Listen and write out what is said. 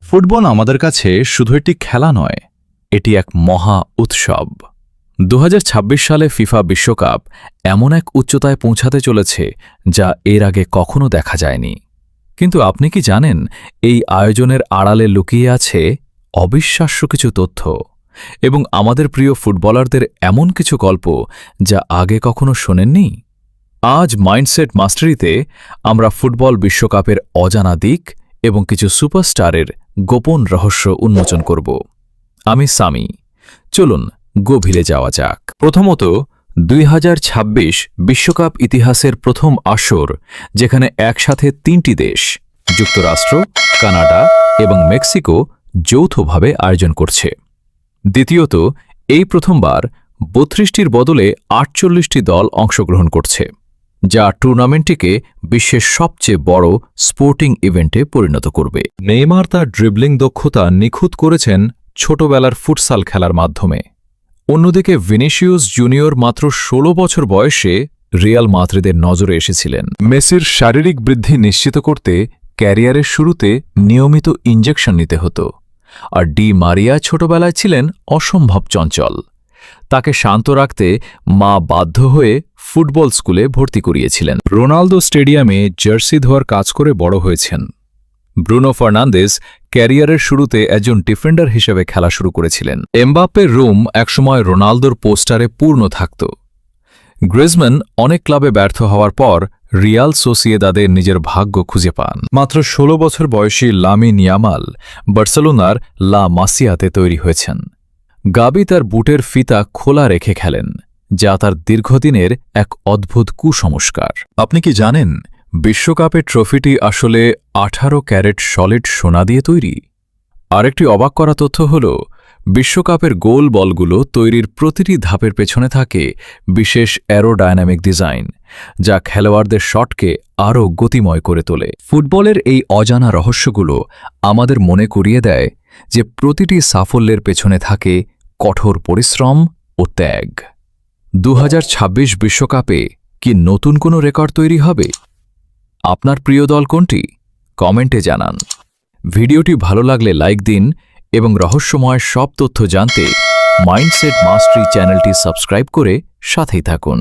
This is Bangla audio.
ফুটবল আমাদের কাছে শুধু একটি খেলা নয়, এটি এক মহা উৎসব। 2026 সালে ফিফা বিশ্বকাপ এমন এক উচ্চতায় পৌঁছাতে চলেছে যা এর আগে কখনো দেখা যায়নি। কিন্তু আপনি কি জানেন, এই আয়োজনের আড়ালে লুকিয়ে আছে অবিশ্বাস্য কিছু তথ্য এবং আমাদের প্রিয় ফুটবলারদের এমন কিছু গল্প যা আগে কখনো শোনেননি? আজ মাইন্ডসেট মাস্টারিতে আমরা ফুটবল বিশ্বকাপের অজানা দিক এবং কিছু সুপারস্টারের গোপন রহস্য উন্মোচন করব। আমি সামি। চলুন গভীরে যাওয়া যাক। প্রথমত, 2026 বিশ্বকাপ ইতিহাসের প্রথম আসর, যেখানে একসাথে 3টি দেশ যুক্তরাষ্ট্র, কানাডা এবং মেক্সিকো যৌথভাবে আয়োজন করছে। দ্বিতীয়ত, এই প্রথমবার 32টির বদলে 48টি দল অংশগ্রহণ করছে, যা টুর্নামেন্টটিকে বিশ্বের সবচেয়ে বড় স্পোর্টিং ইভেন্টে পরিণত করবে। নেইমার তার ড্রিবলিং দক্ষতা নিখুঁত করেছেন ছোটবেলার ফুটসাল খেলার মাধ্যমে। অন্যদিকে ভিনিসিয়াস জুনিয়র মাত্র 16 বছর বয়সে রিয়াল মাদ্রিদের নজরে এসেছিলেন। মেসির শারীরিক বৃদ্ধি নিশ্চিত করতে ক্যারিয়ারের শুরুতে নিয়মিত ইনজেকশন নিতে হতো, আর ডি মারিয়া ছোটবেলায় ছিলেন অসম্ভব চঞ্চল। তাকে শান্ত রাখতে মা বাধ্য হয়ে ফুটবল স্কুলে ভর্তি করিয়েছিলেন। রোনালদো স্টেডিয়ামে জার্সি ধোয়ার কাজ করে বড় হয়েছেন। ব্রুনো ফার্নান্দেজ ক্যারিয়ারের শুরুতে একজন ডিফেন্ডার হিসেবে খেলা শুরু করেছিলেন। এমবাপ্পের রুম একসময় রোনালদোর পোস্টারে পূর্ণ থাকত। গ্রিজমান অনেক ক্লাবে ব্যর্থ হওয়ার পর রিয়াল সোসিয়েদাদে নিজের ভাগ্য খুঁজে পান। মাত্র 16 বছর বয়সী লামিন ইয়ামাল বার্সেলোনার লা মাসিয়াতে তৈরি হয়েছেন। গাবি তার বুটের ফিতা খোলা রেখে খেলেন, যা তার দীর্ঘদিনের এক অদ্ভুত কুসংস্কার। আপনি কি জানেন, বিশ্বকাপের ট্রফিটি আসলে 18 ক্যারেট সলিড সোনা দিয়ে তৈরি? আরেকটি অবাক করা তথ্য হল, বিশ্বকাপের গোল বলগুলো তৈরির প্রতিটি ধাপের পেছনে থাকে বিশেষ অ্যারোডায়নামিক ডিজাইন, যা খেলোয়াড়দের শটকে আরও গতিময় করে তোলে। ফুটবলের এই অজানা রহস্যগুলো আমাদের মনে করিয়ে দেয় যে প্রতিটি সাফল্যের পেছনে থাকে কঠোর পরিশ্রম ও ত্যাগ। 2026 বিশ্বকাপে কি নতুন কোনো রেকর্ড তৈরি হবে? আপনার প্রিয় দল কোনটি? কমেন্টে জানান। ভিডিওটি ভালো লাগলে লাইক দিন এবং রহস্যময় সব তথ্য জানতে মাইন্ডসেট মাস্টারি চ্যানেলটি সাবস্ক্রাইব করে সাথেই থাকুন।